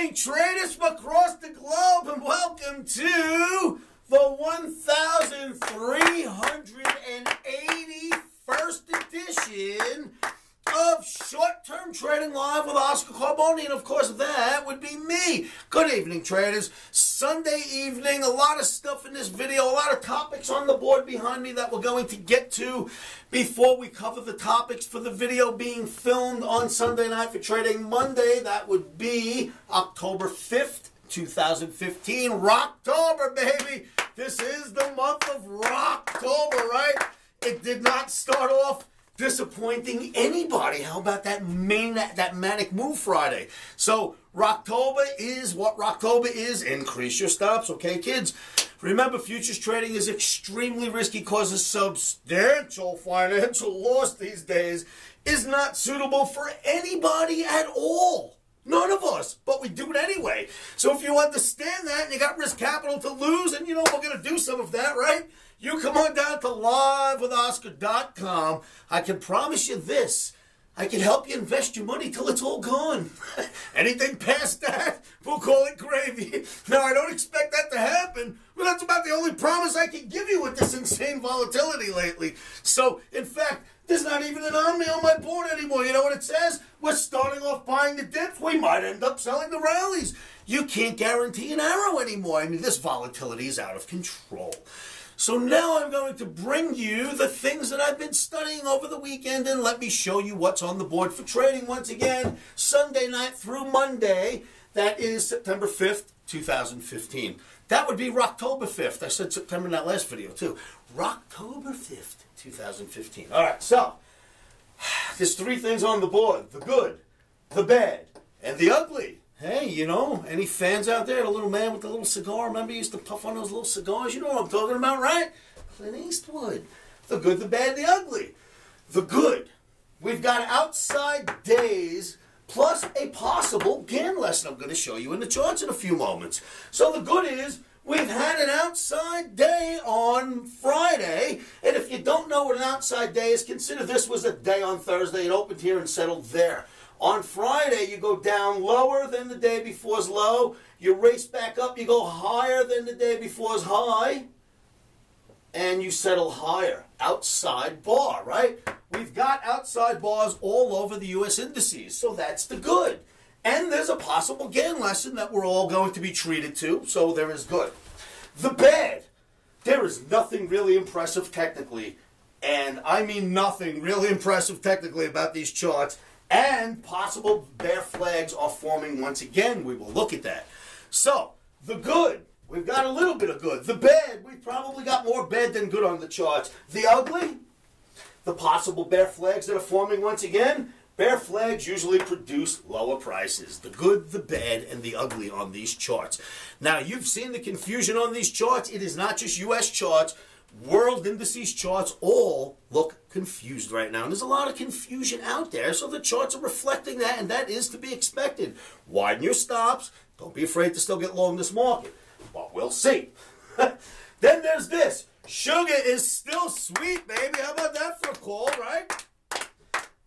evening, traders from across the globe, and welcome to the 1381st edition of Short-Term Trading Live with Oscar Carboni, and of course that would be me. Good evening, traders. Sunday evening, a lot of stuff in this video, a lot of topics on the board behind me that we're going to get to before we cover the topics for the video being filmed on Sunday night for Trading Monday. That would be October 5th, 2015. Rocktober, baby. This is the month of Rocktober, right? It did not start off disappointing anybody. How about that manic move Friday? So Rocktober is what Rocktober is. Increase your stops, okay, kids? Remember, futures trading is extremely risky, causes substantial financial loss these days, is not suitable for anybody at all. None of us, but we do it anyway. So if you understand that and you got risk capital to lose, and you know we're going to do some of that, right? You come on down to livewithoscar.com. I can promise you this. I can help you invest your money till it's all gone. Anything past that, we'll call it gravy. Now, I don't expect that to happen, but that's about the only promise I can give you with this insane volatility lately. So, in fact, there's not even an OMNI on my board anymore. You know what it says? We're starting off buying the dips. We might end up selling the rallies. You can't guarantee an arrow anymore. I mean, this volatility is out of control. So now I'm going to bring you the things that I've been studying over the weekend, and let me show you what's on the board for trading once again, Sunday night through Monday. That is September 5th, 2015. That would be Rocktober 5th. I said September in that last video too. Rocktober 5th, 2015. All right, so there's three things on the board: the good, the bad, and the ugly. Hey, you know, any fans out there? The little man with the little cigar. Remember he used to puff on those little cigars? You know what I'm talking about, right? Clint Eastwood. The good, the bad, the ugly. The good. We've got outside days plus a possible gain lesson I'm going to show you in the charts in a few moments. So the good is we've had an outside day on Friday. And if you don't know what an outside day is, consider this was a day on Thursday. It opened here and settled there. On Friday, you go down lower than the day before's low. You race back up. You go higher than the day before's high. And you settle higher. Outside bar, right? We've got outside bars all over the U.S. indices. So that's the good. And there's a possible gain lesson that we're all going to be treated to. So there is good. The bad. There is nothing really impressive technically. And I mean nothing really impressive technically about these charts. And possible bear flags are forming once again. We will look at that. So, the good, we've got a little bit of good. The bad, we've probably got more bad than good on the charts. The ugly, the possible bear flags that are forming once again. Bear flags usually produce lower prices. The good, the bad, and the ugly on these charts. Now, you've seen the confusion on these charts. It is not just U.S. charts. World indices charts all look confused right now. And there's a lot of confusion out there, so the charts are reflecting that, and that is to be expected. Widen your stops. Don't be afraid to still get long this market. But we'll see. Then there's this. Sugar is still sweet, baby. How about that for a call, right?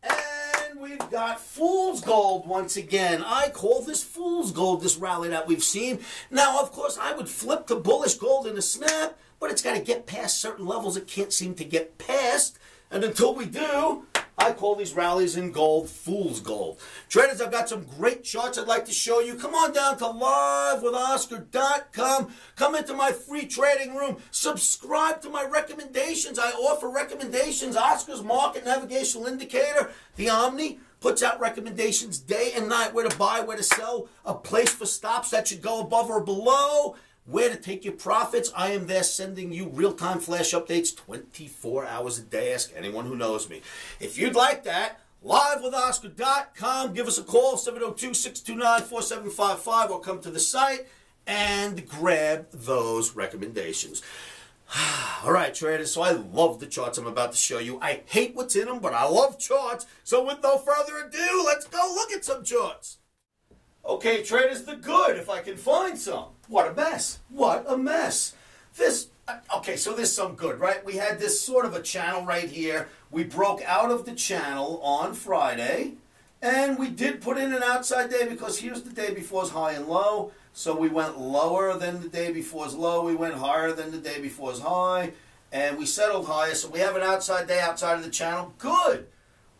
And we've got fool's gold once again. I call this fool's gold, this rally that we've seen. Now, of course, I would flip to bullish gold in a snap, but it's got to get past certain levels it can't seem to get past. And until we do, I call these rallies in gold fool's gold. Traders, I've got some great charts I'd like to show you. Come on down to livewithoscar.com. Come into my free trading room. Subscribe to my recommendations. I offer recommendations. Oscar's Market Navigational Indicator, the OMNI, puts out recommendations day and night. Where to buy, where to sell, a place for stops that should go above or below, where to take your profits. I am there sending you real-time flash updates 24 hours a day. Ask anyone who knows me. If you'd like that, livewithoscar.com. Give us a call, 702-629-4755, or come to the site and grab those recommendations. All right, traders, so I love the charts I'm about to show you. I hate what's in them, but I love charts. So with no further ado, let's go look at some charts. Okay, traders, the good, if I can find some. What a mess. What a mess. Okay, so there's some good, right? We had this sort of a channel right here. We broke out of the channel on Friday, And we did put in an outside day because here's the day before's high and low. So we went lower than the day before's low. We went higher than the day before's high. And we settled higher. So we have an outside day outside of the channel. Good.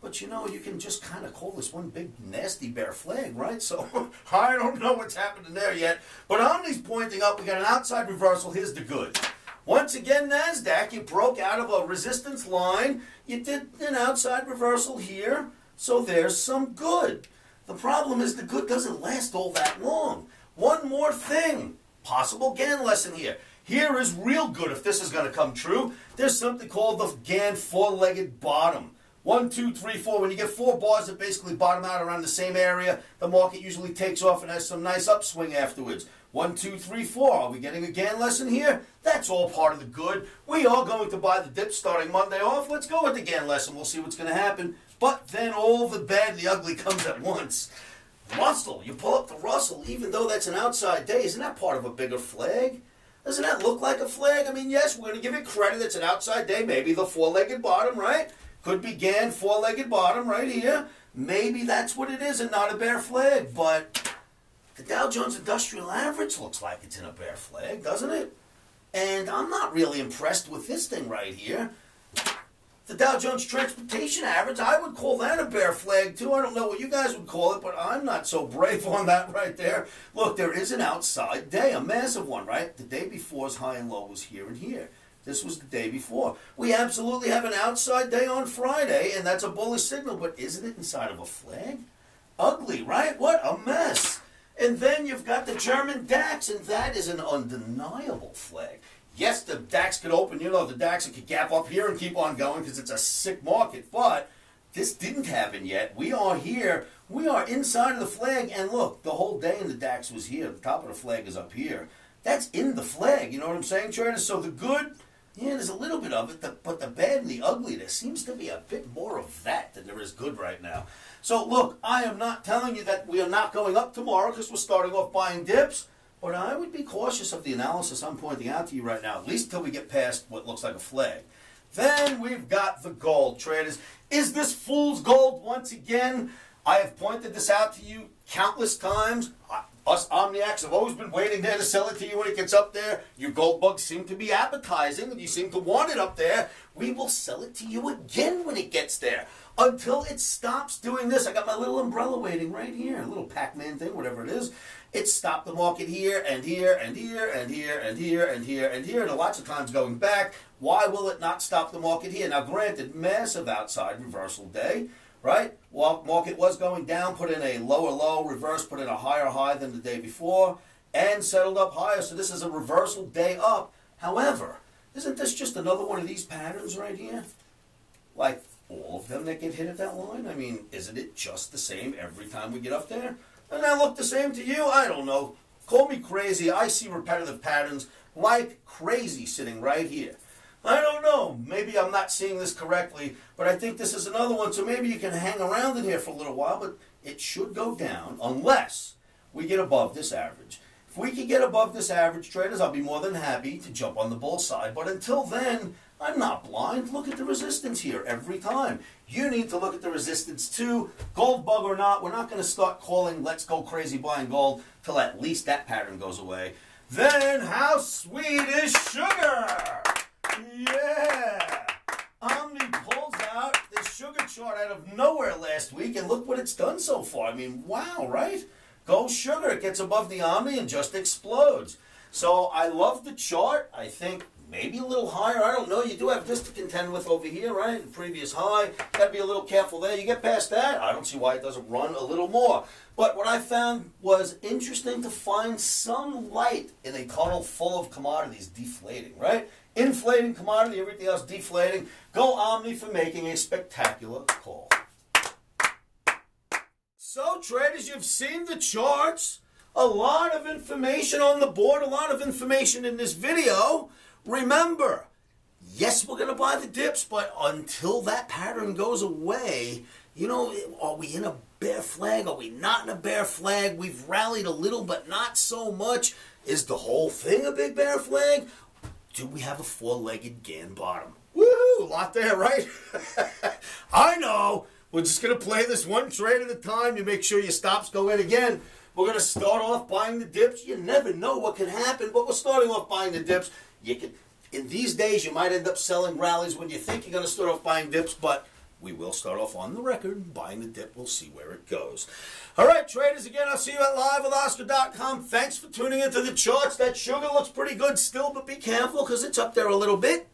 But you know, you can just kind of call this one big nasty bear flag, right? So I don't know what's happening there yet. But Omni's pointing up. We got an outside reversal. Here's the good. Once again, NASDAQ, you broke out of a resistance line. You did an outside reversal here. So there's some good. The problem is the good doesn't last all that long. One more thing. Possible Gann lesson here. Here is real good if this is going to come true. There's something called the Gann four-legged bottom. 1, 2, 3, 4. When you get 4 bars that basically bottom out around the same area, the market usually takes off and has some nice upswing afterwards. 1, 2, 3, 4. Are we getting a Gann lesson here? That's all part of the good. We are going to buy the dip starting Monday off. Let's go with the Gann lesson. We'll see what's going to happen. But then all the bad and the ugly comes at once. Russell, you pull up the Russell, even though that's an outside day. Isn't that part of a bigger flag? Doesn't that look like a flag? I mean, yes, we're going to give it credit. It's an outside day. Maybe the four-legged bottom, right? Could be Gann four-legged bottom right here. Maybe that's what it is and not a bear flag. But the Dow Jones Industrial Average looks like it's in a bear flag, doesn't it? And I'm not really impressed with this thing right here. The Dow Jones Transportation Average, I would call that a bear flag too. I don't know what you guys would call it, but I'm not so brave on that right there. Look, there is an outside day, a massive one, right? The day before's high and low was here and here. This was the day before. We absolutely have an outside day on Friday, and that's a bullish signal, but isn't it inside of a flag? Ugly, right? What a mess. And then you've got the German DAX, and that is an undeniable flag. Yes, the DAX could open, you know, the DAX could gap up here and keep on going because it's a sick market, but this didn't happen yet. We are here. We are inside of the flag, and look, the whole day in the DAX was here. The top of the flag is up here. That's in the flag, you know what I'm saying, traders? So the good, yeah, there's a little bit of it, but the bad and the ugly, there seems to be a bit more of that than there is good right now. So look, I am not telling you that we are not going up tomorrow because we're starting off buying dips. But I would be cautious of the analysis I'm pointing out to you right now, at least until we get past what looks like a flag. Then we've got the gold, traders. Is this fool's gold once again? I have pointed this out to you countless times. Us Omniacs have always been waiting there to sell it to you when it gets up there. You gold bugs seem to be appetizing and you seem to want it up there. We will sell it to you again when it gets there. Until it stops doing this. I got my little umbrella waiting right here. A little Pac-Man thing, whatever it is. It stopped the market here and here and here and here and here and here and here and lots of times going back. Why will it not stop the market here? Now granted, massive outside reversal day, right? Well, market was going down, put in a lower low, reverse, put in a higher high than the day before, and settled up higher. So this is a reversal day up. However, isn't this just another one of these patterns right here? Like all of them that get hit at that line? I mean, isn't it just the same every time we get up there? And that look the same to you? I don't know. Call me crazy. I see repetitive patterns like crazy sitting right here. I don't know. Maybe I'm not seeing this correctly, but I think this is another one. So maybe you can hang around in here for a little while, but it should go down unless we get above this average. If we can get above this average, traders, I'll be more than happy to jump on the bull side. But until then, I'm not blind. Look at the resistance here every time. You need to look at the resistance too. Gold bug or not, we're not going to start calling let's go crazy buying gold till at least that pattern goes away. Then how sweet is sugar? Yeah. Omni pulls out this sugar chart out of nowhere last week, and look what it's done so far. I mean, wow, right? Go sugar. It gets above the Omni and just explodes. So I love the chart. I think maybe a little higher. I don't know. You do have this to contend with over here, right? The previous high. Got to be a little careful there. You get past that, I don't see why it doesn't run a little more. But what I found was interesting to find some light in a tunnel full of commodities deflating, right? Inflating commodity, everything else deflating. Go Omni for making a spectacular call. So, traders, you've seen the charts. A lot of information on the board, a lot of information in this video. Remember, yes, we're going to buy the dips, but until that pattern goes away, you know, are we in a bear flag? Are we not in a bear flag? We've rallied a little, but not so much. Is the whole thing a big bear flag? Do we have a four-legged Gann bottom? Woohoo! A lot there, right? I know. We're just going to play this one trade at a time. You make sure your stops go in. Again, we're going to start off buying the dips. You never know what can happen, but we're starting off buying the dips. In these days, you might end up selling rallies when you think you're going to start off buying dips, but we will start off on the record buying the dip. We'll see where it goes. All right, traders, again, I'll see you at livewithoscar.com. Thanks for tuning into the charts. That sugar looks pretty good still, but be careful because it's up there a little bit.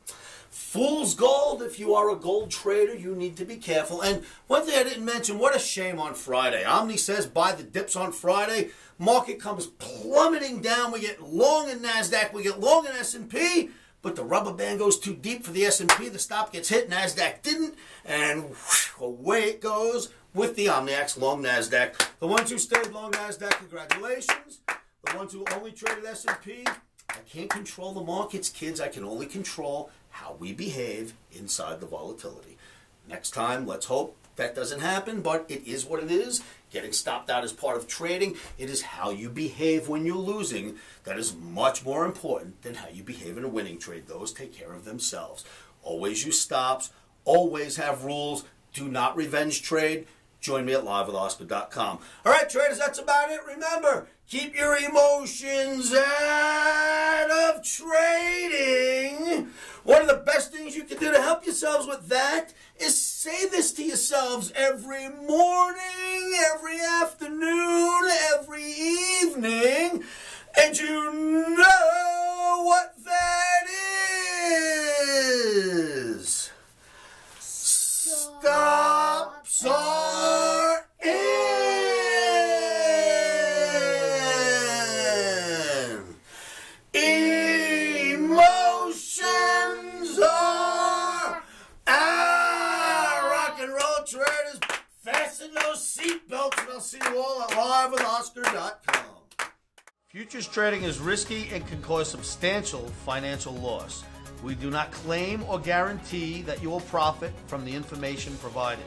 Fool's gold. If you are a gold trader, you need to be careful. And one thing I didn't mention, what a shame on Friday. Omni says buy the dips on Friday. Market comes plummeting down. We get long in NASDAQ. We get long in S&P. But the rubber band goes too deep for the S&P. The stop gets hit. NASDAQ didn't. And whoosh, away it goes with the OMNIX long NASDAQ. The ones who stayed long NASDAQ, congratulations. The ones who only traded S&P, I can't control the markets, kids. I can only control how we behave inside the volatility. Next time, let's hope that doesn't happen, but it is what it is. Getting stopped out is part of trading. It is how you behave when you're losing that is much more important than how you behave in a winning trade. Those take care of themselves. Always use stops. Always have rules. Do not revenge trade. Join me at livewithoscar.com. All right, traders, that's about it. Remember, keep your emotions out of trading. One of the best things you can do to help yourselves with that is say this to yourselves every morning, every afternoon, every evening, and you know what that is. Stops are in. Emotions are out. Rock and roll traders, fasten those seatbelts, and I'll see you all at livewithoscar.com. Futures trading is risky and can cause substantial financial loss. We do not claim or guarantee that you will profit from the information provided.